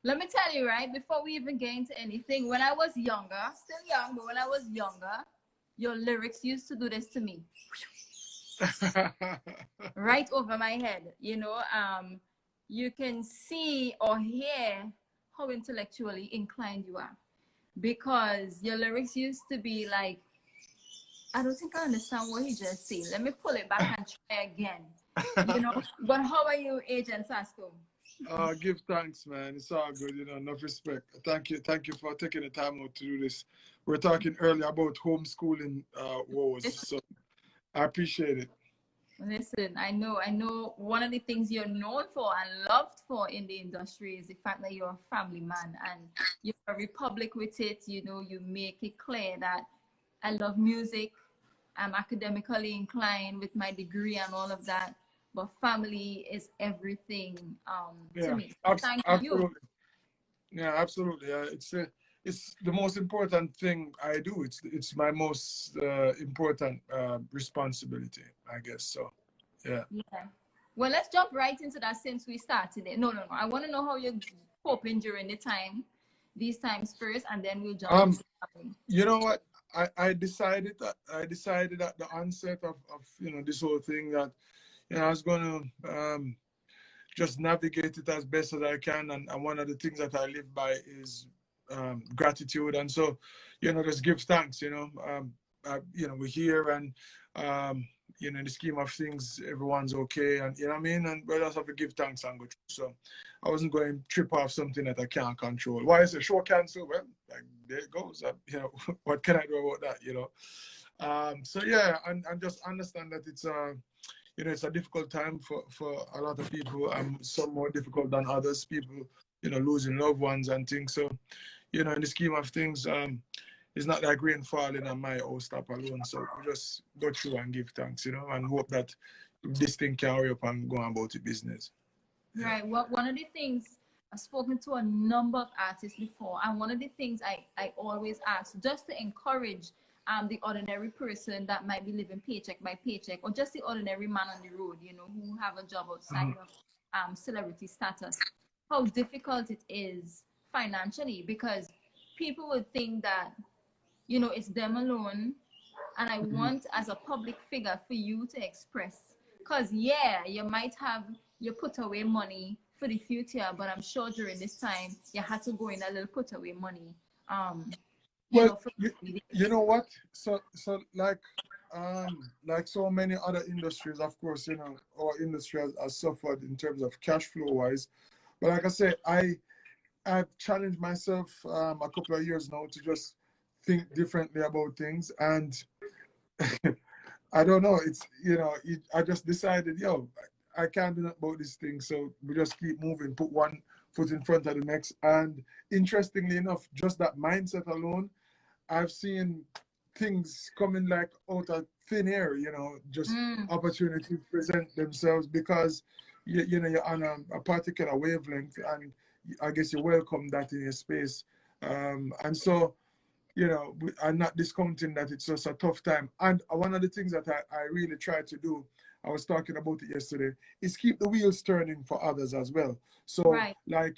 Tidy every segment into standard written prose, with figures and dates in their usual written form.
Let me tell you, right, before we even get into anything, when I was younger, still young, but when I was younger, your lyrics used to do this to me, right over my head. You can see or hear how intellectually inclined you are because your lyrics used to be like, I don't think I understand what he just said. Let me pull it back and try again. But how are you, Agent Sasco? Give thanks, man. It's all good, enough respect. Thank you for taking the time out to do this. We're talking earlier about homeschooling woes, so I appreciate it. Listen, I know one of the things you're known for and loved for in the industry is the fact that you're a family man and you're very public with it. You make it clear that I love music. I'm academically inclined with my degree and all of that, but family is everything to Yeah, me. Thank you. absolutely. Yeah, absolutely. It's the most important thing I do. It's my most important responsibility, I guess. So, yeah. Yeah. Well, let's jump right into that since we started it. No, no, no. I want to know how you're coping during these times first, and then we'll jump Um, into family. you know what? I decided at the onset of this whole thing that I was gonna just navigate it as best as I can. And one of the things that I live by is gratitude. And so, just give thanks. We're here, and in the scheme of things, everyone's okay, and you know what I mean. And we just have to give thanks and go through. So, I wasn't going to trip off something that I can't control. Why is the show cancel? Well, like there it goes. What can I do about that? So yeah, and just understand that it's a difficult time for a lot of people, and some more difficult than others. People, losing loved ones and things. So, in the scheme of things, it's not like rain falling on my old stop alone. So we just go through and give thanks, and hope that this thing can hurry up and go on about the business. Yeah. Right. Well, one of the things I've spoken to a number of artists before, and one of the things I always ask just to encourage the ordinary person that might be living paycheck by paycheck, or just the ordinary man on the road, who have a job outside of celebrity status, how difficult it is financially because people would think that it's them alone. And I want, as a public figure, for you to express. Because, yeah, you might have your put away money for the future, but I'm sure during this time, you had to go in a little put away money. Well, For you know what? So like so many other industries, of course, our industry has suffered in terms of cash flow wise. But like I say, I've challenged myself a couple of years now to just think differently about things. And I don't know, I just decided, I can't do nothing about this thing. So we just keep moving, put one foot in front of the next. And interestingly enough, just that mindset alone, I've seen things coming like out of thin air, just opportunities present themselves because you're on a particular wavelength, and I guess you welcome that in your space. And so, I'm not discounting that it's just a tough time. And one of the things that I really try to do, I was talking about it yesterday, is keep the wheels turning for others as well. So, right. like,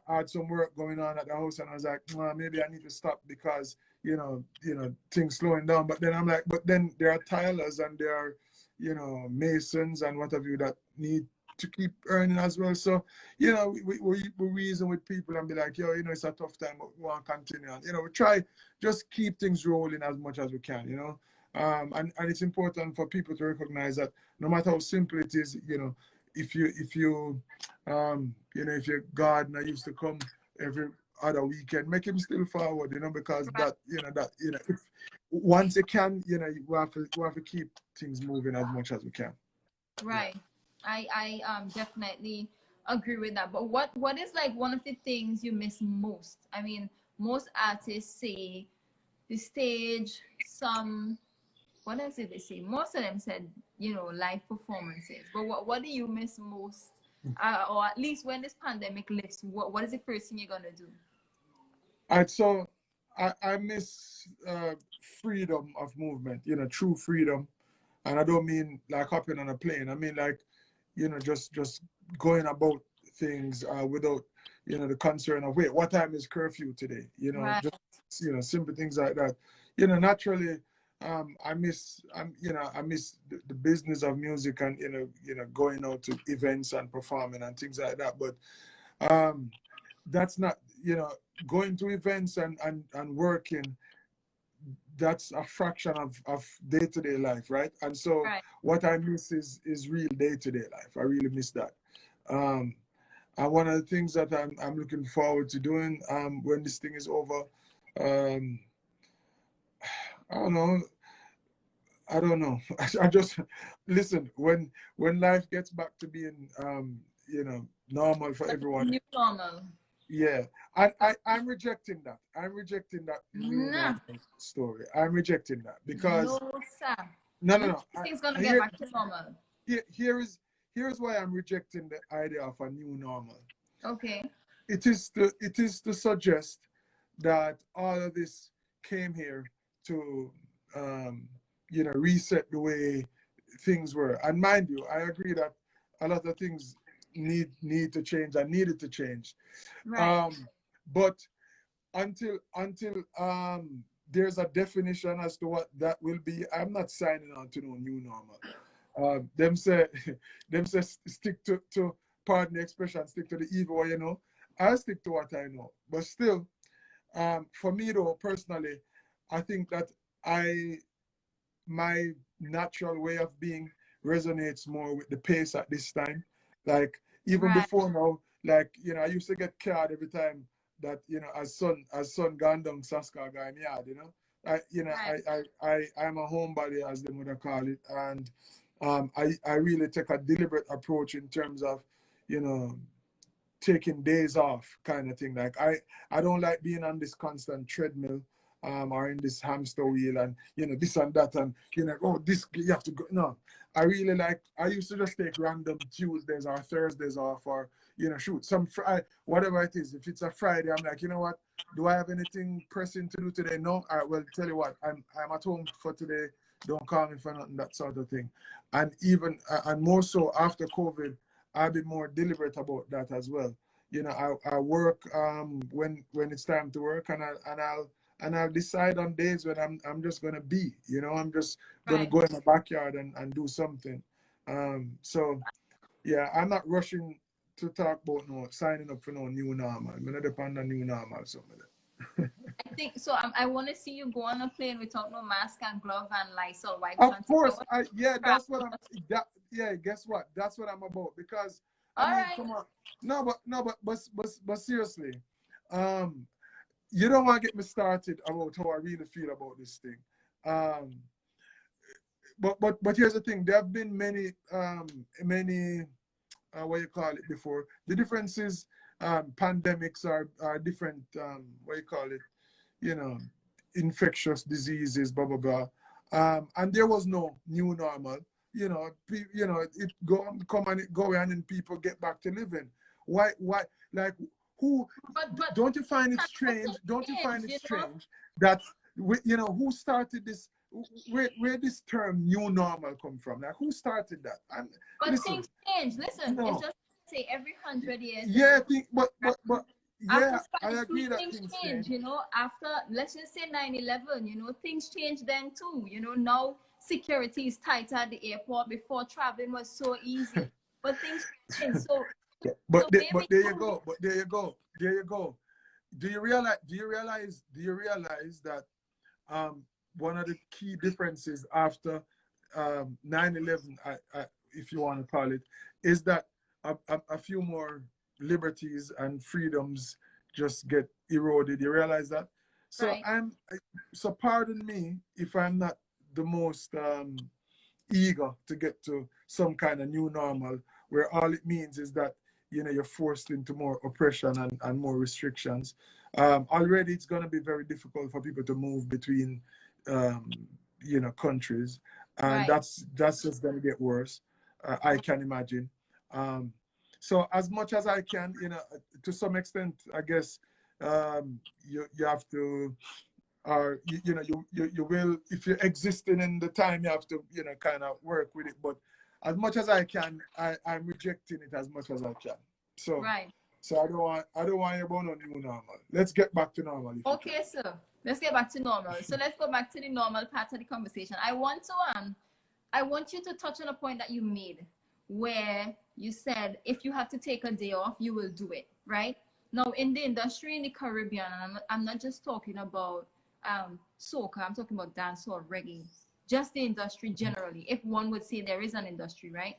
I had some work going on at the house, and I was like, maybe I need to stop because, things slowing down. But then I'm like, but then there are tilers and there are, masons and what have you that need to keep earning as well. So, we reason with people and be like, it's a tough time, but we want to continue. And, we try just keep things rolling as much as we can, and it's important for people to recognize that no matter how simple it is, if your gardener used to come every other weekend, make him still forward, because Right. if once you can, we have to keep things moving as much as we can. Yeah. Right. I definitely agree with that. But what is like one of the things you miss most? I mean, most artists say the stage, some what else did they say? Most of them said, live performances. But what do you miss most? Or at least when this pandemic lifts, what is the first thing you're gonna do? All right, so I miss freedom of movement, true freedom. And I don't mean like hopping on a plane. I mean like, just going about things without, the concern of, wait, what time is curfew today? Right. Just simple things like that. Naturally, I miss I miss the business of music, and going out to events and performing and things like that. But that's not, going to events and working, that's a fraction of day-to-day life, right? And so Right. what I miss is real day-to-day life. I really miss that. um and one of the things that I'm looking forward to doing, when this thing is over, um I don't know. I don't know. I just listen, when life gets back to being normal for But everyone. new normal. Yeah, I'm rejecting that. I'm rejecting that new Nah. normal story. I'm rejecting that because No, sir. no, no, no. Nothing's gonna get Here, back to normal. here's why I'm rejecting the idea of a new normal. Okay. It is to suggest that all of this came here to reset the way things were. And mind you, I agree that a lot of things need to change and needed to change. Right. Um, but until there's a definition as to what that will be, I'm not signing on to no new normal. Them say them say stick to pardon the expression, stick to the evil. I stick to what I know. But still, for me though, personally, I think that I my natural way of being resonates more with the pace at this time. Like even Right. before now, like I used to get card every time that as son gone down Sasco guy in yard. I you know Right. I'm a homebody, as they would call it, and I really take a deliberate approach in terms of you know taking days off, kind of thing. Like I don't like being on this constant treadmill, or in this hamster wheel, and this and that, and oh, this you have to go. No, I really like. I used to just take random Tuesdays or Thursdays off, or shoot some whatever it is. If it's a Friday, I'm like, you know what? Do I have anything pressing to do today? No. All right. Well, tell you what, I'm at home for today. Don't call me for nothing. That sort of thing. And even and more so after COVID, I'll be more deliberate about that as well. I work when it's time to work, and I'll decide on days when I'm just gonna be. I'm just gonna Right. go in the backyard and do something. So yeah, I'm not rushing to talk about no signing up for no new normal. I'm gonna depend on new normal something. I think so. I want to see you go on a plane without no mask and glove and Lysol wipes Of and stuff. I course, want yeah, to that's what travel. I'm. Yeah, guess what? That's what I'm about. Because I All mean, right. come on, no, but seriously, um, you don't want to get me started about how I really feel about this thing. Um, but here's the thing: there have been many what you call it before. The difference is pandemics are different. What you call it? You know, infectious diseases, blah blah blah. And there was no new normal. It come and it go, and then people get back to living. Why? Like who? But Don't you find it nothing strange? Don't you changed, find it strange that who started this? Where this term new normal come from? Like who started that? And But listen, things change. Listen, it's no, just say every 100 years there's yeah, a think, but after yeah, I Spanish flu agree that things things change. change. After let's just say 9/11, things change then too. Now security is tighter at the airport. Before traveling was so easy, but things change. So But the way we there you do go. But there you go. There you go. Do you realize? That one of the key differences after 9/11, if you want to call it, is that a few more liberties and freedoms just get eroded. You realize that? So right, so pardon me if I'm not the most eager to get to some kind of new normal where all it means is that you're forced into more oppression and more restrictions. Already it's going to be very difficult for people to move between um, countries, and right. that's just going to get worse. I can imagine. um, so as much as I can, to some extent, I guess, you have to, or you will, if you're existing in the time, you have to kind of work with it. But as much as I can, I'm rejecting it as much as I can. So Right. So I don't want you about no new normal. Let's get back to normal if you can. Okay, sir. Let's get back to normal. So let's go back to the normal part of the conversation. I want you to touch on a point that you made where you said if you have to take a day off, you will do it, right? Now, in the industry in the Caribbean, and I'm not just talking about soca, I'm talking about dancehall, reggae, just the industry generally, if one would say there is an industry, right?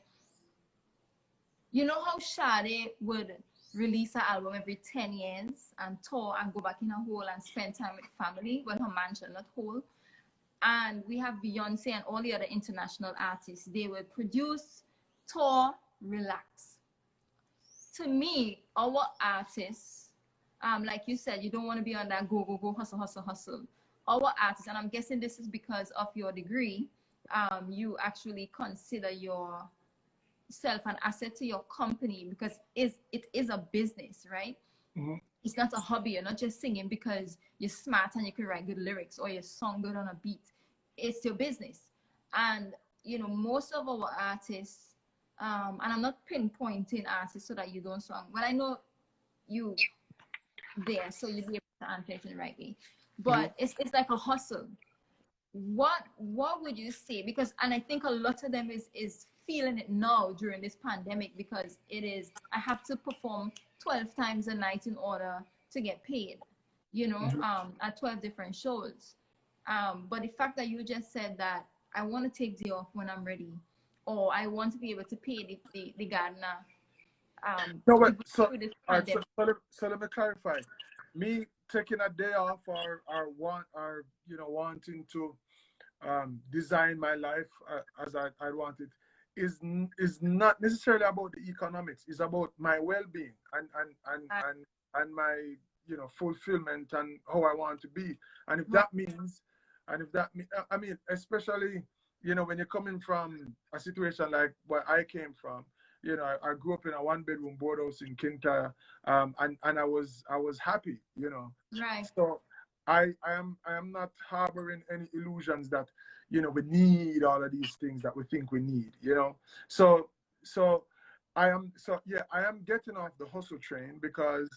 You know how Sade would release an album every 10 years and tour and go back in a hole and spend time with family, well, her mansion, not hole. And we have Beyonce and all the other international artists. They will produce, tour, relax. To me, our artists, like you said, you don't want to be on that go, go, go, hustle, hustle, hustle. Our artists, and I'm guessing this is because of your degree, you actually consider yourself an asset to your company because it is a business, right? Mm-hmm. It's not a hobby. You're not just singing because you're smart and you can write good lyrics or you song good on a beat. It's your business. And, you know, most of our artists, and I'm not pinpointing artists so that you don't song, but I know you there, so you'll be able to answer it rightly. But it's like a hustle. What would you say? Because, and I think a lot of them is feeling it now during this pandemic because it is, I have to perform 12 times a night in order to get paid, you know, at 12 different shows. But the fact that you just said that I want to take day off when I'm ready, or I want to be able to pay the gardener. No, but so, through this all right, pandemic. so let me clarify. Me taking a day off or you know wanting to design my life as I want it is not necessarily about the economics. It's about my well-being and my you know fulfillment and how I want to be. And if that means, I mean, especially you know when you're coming from a situation like where I came from. You know, I grew up in a one-bedroom board house in Kintyre, and I was happy. You know, Right. so I am not harboring any illusions that you know we need all of these things that we think we need. You know, so I am getting off the hustle train because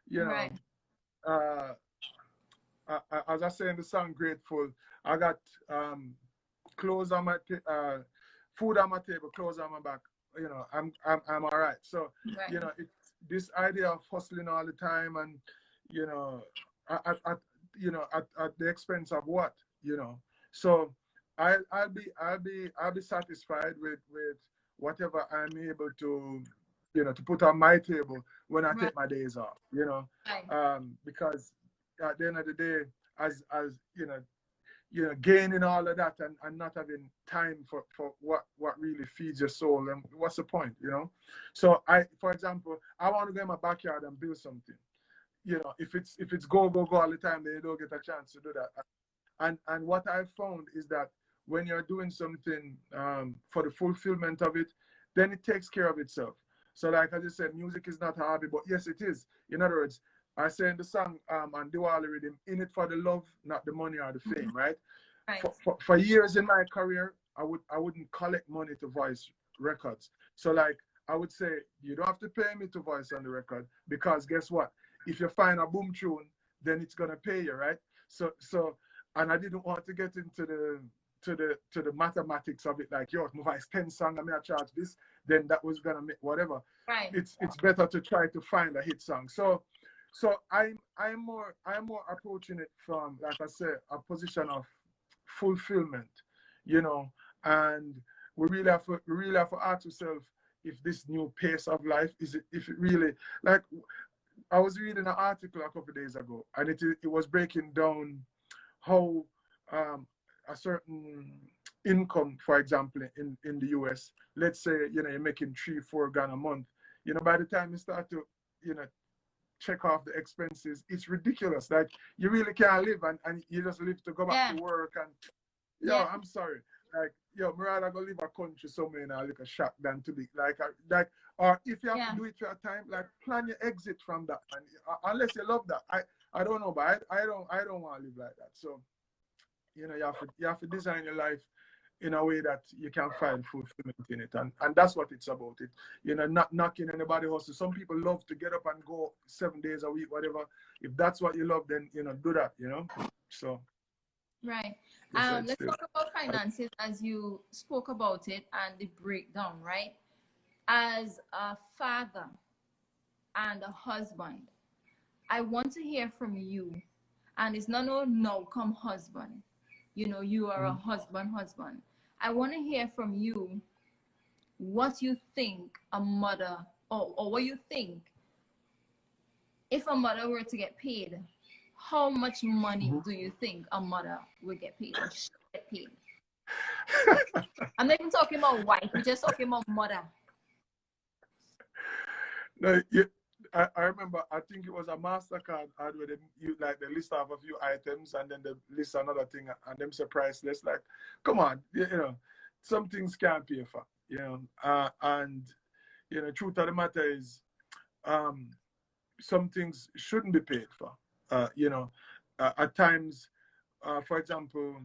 you know Right. as I say in the song Grateful, I got clothes on my food on my table, clothes on my back. You know, I'm all right. So Right. you know, it's this idea of hustling all the time and you know, at the expense of what, you know. So I'll be satisfied with whatever I'm able to, you know, to put on my table when I Right. take my days off, you know, Right. because at the end of the day, as you know, gaining all of that and not having time for what really feeds your soul, and what's the point, you know? So for example, I want to go in my backyard and build something. You know, if it's go go go all the time, then you don't get a chance to do that. And what I've found is that when you're doing something for the fulfillment of it, then it takes care of itself. So like I just said, music is not a hobby, but yes, it is. In other words, I say in the song on Diwali rhythm, in it for the love, not the money or the fame, right? Right. For years in my career, I wouldn't collect money to voice records. So like I would say, you don't have to pay me to voice on the record because guess what? If you find a boom tune, then it's gonna pay you, right? So and I didn't want to get into the mathematics of it, like yo, if my voice 10 song and I charge this, then that was gonna make whatever. Right. It's better to try to find a hit song. So I'm more approaching it from, like I said, a position of fulfillment, you know, and we really have to ask ourselves if this new pace of life is it, if it really, like I was reading an article a couple of days ago, and it was breaking down how a certain income, for example, in the US, let's say you know you're making 3-4 grand a month, you know, by the time you start to you know check off the expenses, it's ridiculous. Like you really can't live, and you just live to go back Yeah. to work. And Yeah. I'm sorry, like yo, me rather go live a country somewhere in a little shack than to be or if you have to Yeah. do it for a time, like plan your exit from that. And unless you love that, I don't know, but I don't want to live like that. So you know you have to design your life in a way that you can find fulfillment in it. And that's what it's about. It, you know, not knocking anybody else. Some people love to get up and go 7 days a week, whatever. If that's what you love, then, you know, do that, you know. So Right. let's Let's talk about finances as you spoke about it and the breakdown, right? As a father and a husband, I want to hear from you. And it's not no come husband. You know, you are a husband. I want to hear from you what you think a mother, or what you think if a mother were to get paid, how much money do you think a mother would get paid or should get paid? I'm not even talking about wife, we're just talking about mother. No, I remember, I think it was a MasterCard ad where you like the list of a few items and then the list another thing and them say priceless. Like, come on, you know, some things can't pay for, you know. And, you know, truth of the matter is, some things shouldn't be paid for. You know, at times, for example,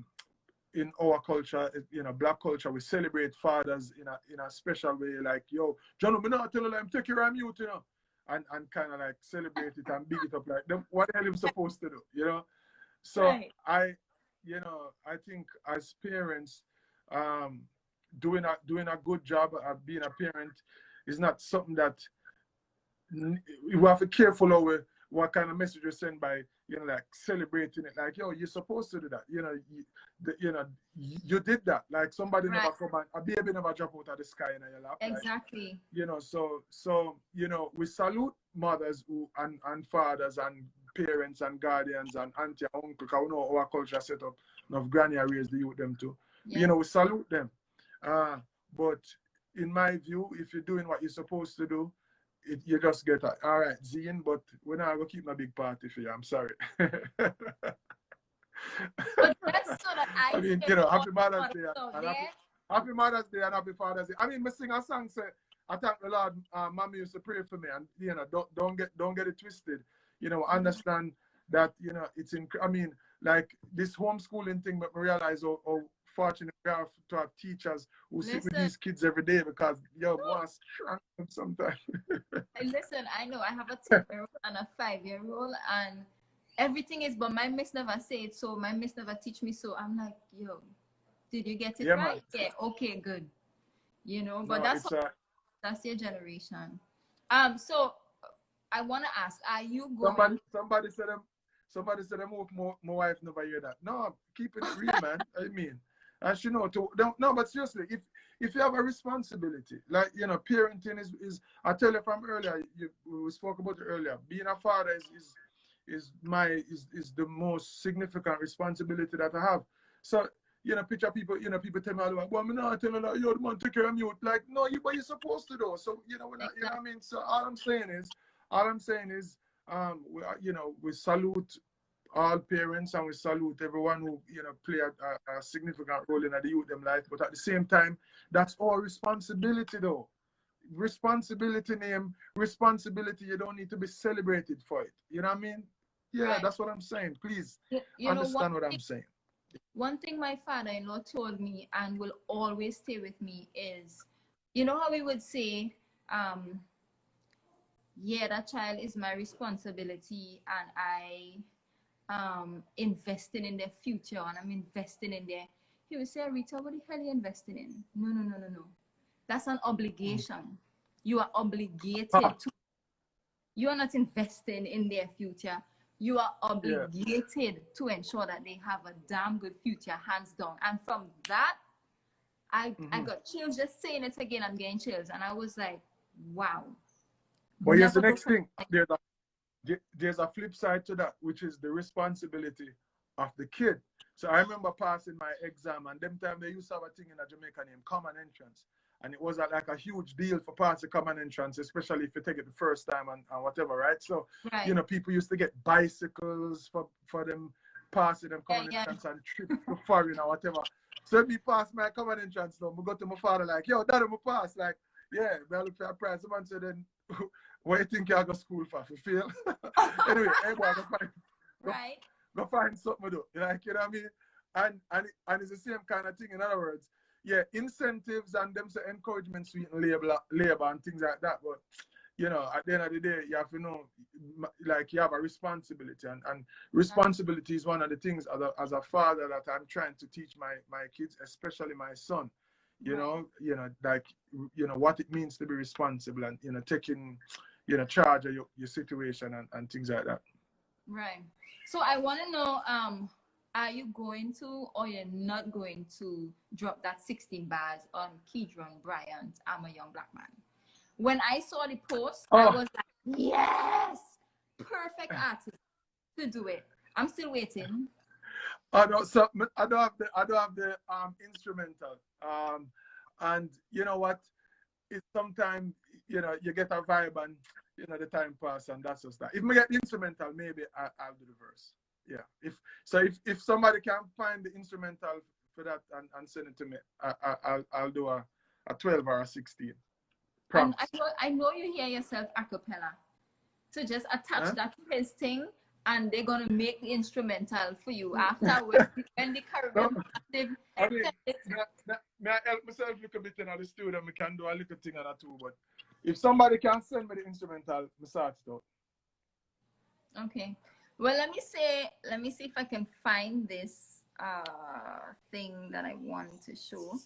in our culture, you know, Black culture, we celebrate fathers in a special way. Like, yo, John, me not tell you, I'm take care of you, you know, and kind of like celebrate it and big it up. Like, them, what the hell am supposed to do, you know? So Right. you know, I think as parents, doing a good job of being a parent is not something that we have to be careful of what kind of message you send by, you know, like celebrating it, like, yo, you're supposed to do that, you know, you did that, like somebody Right. never come and a baby never drop out of the sky in your lap, Exactly. like, you know, so you know, we salute mothers who and fathers and parents and guardians and auntie and uncle, because we know our culture set up enough granny raised the youth them too. Yeah. You know, we salute them, but in my view, if you're doing what you're supposed to do, you just get a, all right, Zine, but we're not going to keep my big party for you. I'm sorry. But just so that I mean, say you know, all happy Mother's mothers Day out and there, happy Mother's Day and happy Father's Day. I mean, I sing a song say, I thank the Lord, Mommy used to pray for me, and you know, don't get it twisted. You know, understand that, you know, it's in. I mean, like this homeschooling thing, but we realize how fortunate we are to have teachers who sit with listen, these kids every day, because yo, boss, sometimes. listen, I know I have a 10-year-old and a 5-year-old, and everything is, but my miss never say it so, my miss never teach me so. I'm like, yo, did you get it Yeah, right? man. Yeah, okay, good. You know, but No, it's that's your generation. So I want to ask, are you going? somebody said them my wife never hear that. No, keeping it real, man. I mean, and she know to don't no, but seriously, if you have a responsibility, like, you know, parenting is I tell you from earlier, we spoke about it earlier. Being a father is the most significant responsibility that I have. So, you know, picture people, you know, people tell me all the time, well, I'm not telling you, you're the man, take care of me. Like, no, but you're supposed to do. So, you know, when you know what I mean? So all I'm saying is, you know, we salute all parents and we salute everyone who, you know, play a significant role in the youth them life. But at the same time, that's our responsibility though. Responsibility name, responsibility, you don't need to be celebrated for it. You know what I mean? Yeah, Right. that's what I'm saying. Please You know, understand what I'm saying. one thing my father-in-law told me and will always stay with me is, you know how we would say, yeah, that child is my responsibility, and I investing in their future, and I'm investing in their. He would say, Rita, what the hell are you investing in? No. That's an obligation. You are obligated Ah, to. You are not investing in their future. You are yeah. obligated to ensure that they have a damn good future, hands down. And from that, I got chills just saying it again. I'm getting chills, and I was like, wow. But here's the Never next before. thing. There's a flip side to that, which is the responsibility of the kid. So I remember passing my exam, and them time they used to have a thing in a Jamaica named Common Entrance. And it was like a huge deal for passing Common Entrance, especially if you take it the first time and whatever, right? So, Right. you know, people used to get bicycles for them passing them Common Yeah. Entrance and trip to foreign or whatever. So if me pass my Common Entrance, though, I go to my father like, yo, daddy, me pass. Like, yeah, I look for a prize. Someone said, then, what do you think you go to school for? For fail? Anyway, everyone Right. go find something to do. Like, you know what I mean? And it's the same kind of thing. In other words, yeah, incentives and them say encouragement sweeten labor and things like that. But you know, at the end of the day, you have to know, like, you have a responsibility, and responsibility is one of the things as a father that I'm trying to teach my kids, especially my son. Like, what it means to be responsible, and taking, charge of your situation, and things like that. Right. So I want to know, are you going to, or you're not going to drop that 16 bars on Kidron Bryant, I'm a Young Black Man? When I saw the post, I was like, yes, perfect artist to do it. I'm still waiting. I don't have the instrumental. And you know what? It's sometimes, you get a vibe, and the time pass, and that's just that. If we get the instrumental, maybe I'll do the verse. Yeah. If somebody can find the instrumental for that, and send it to me, I'll do a 12 or a 16. And I know you hear yourself a cappella. So just attach that to his thing, and they're gonna make the instrumental for you after when the Caribbean Massive. I mean, may I help myself a little bit in the studio? We can do a little thing on that too. But if somebody can send me the instrumental, we start it out. Okay. Well, let me see if I can find this thing that I want to show.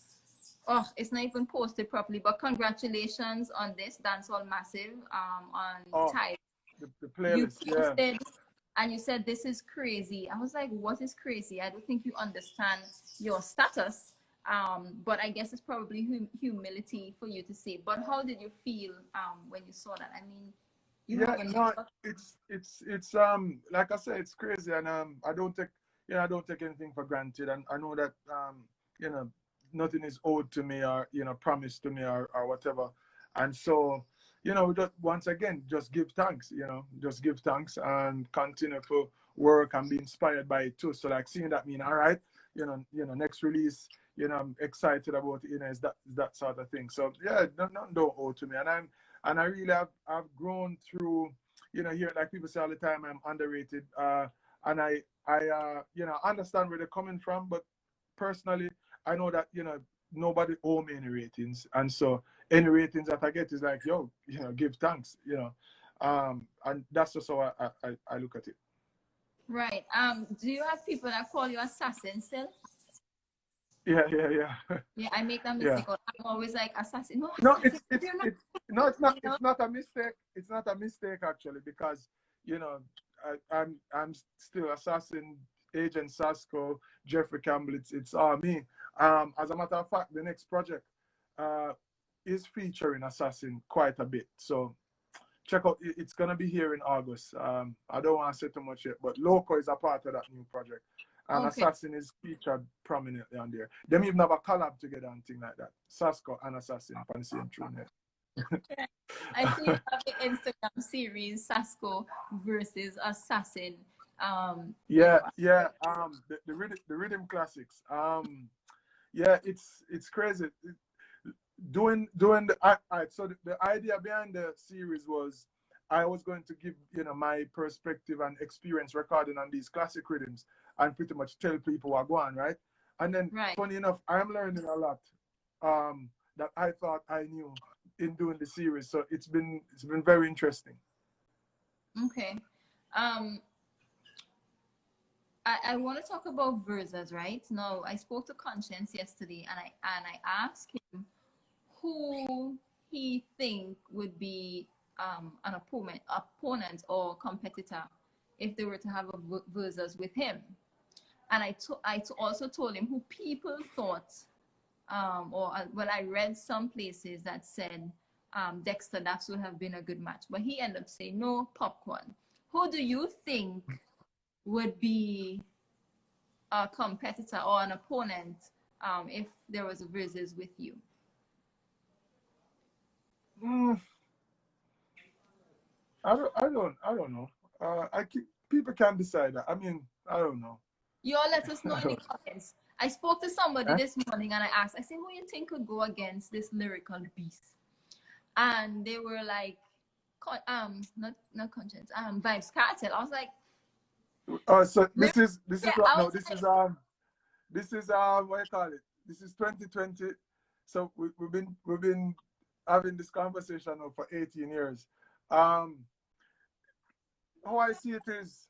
Oh, it's not even posted properly, but congratulations on this Dancehall Massive on Tide. The playlist, you posted, and you said this is crazy. I was like, what is crazy? I don't think you understand your status. But I guess it's probably humility for you to say. But how did you feel when you saw that? I mean, it's like I said, it's crazy, and I don't take anything for granted, and I know that nothing is owed to me, or promised to me, or whatever. And so just, once again, just give thanks, and continue to work and be inspired by it too. So, like, seeing that, mean, all right, next release, I'm excited about it, is that sort of thing. So yeah, nothing don't owe to me, and I really have grown through, here, like people say all the time, I'm underrated, and I understand where they're coming from, but personally, I know that, nobody owe me any ratings. And so any ratings that I get is like, yo, give thanks, and that's just how I look at it. Right. Do you have people that call you assassin still? Yeah. Yeah, I make that mistake. Yeah. I'm always like assassin. No, it's not a mistake. It's not a mistake, actually, because, I'm still assassin, Agent Sasco, Jeffrey Campbell. It's all me. As a matter of fact, the next project is featuring Assassin quite a bit. So check out. It's gonna be here in August. I don't want to say too much yet, but Loco is a part of that new project, and okay. Assassin is featured prominently on there. Them even have a collab together and thing like that. Sasco and Assassin on the same tune. I see you have the Instagram series Sasco versus Assassin. The rhythm classics. Yeah, it's crazy. Doing the so the idea behind the series was I was going to give my perspective and experience recording on these classic rhythms, and pretty much tell people what go on, right? And then funny enough, I'm learning a lot that I thought I knew in doing the series. So it's been very interesting. Okay. I want to talk about verses, right? Now, I spoke to Conscience yesterday, and I asked him who he think would be an opponent or competitor if they were to have a versus with him. And I also told him who people thought, I read some places that said Dexter Dax would have been a good match, but he ended up saying no, Popcorn. Who do you think would be a competitor or an opponent if there was a versus with you? I don't know. People can decide that. I mean, I don't know. You all let us know in the comments. I spoke to somebody this morning, and I asked, I said, who you think could go against this lyrical beast? And they were like, not Conscience, Vibes Cartel. I was like, so this is what you call it? This is 2020. So we've been having this conversation now for 18 years. Um, how I see it is,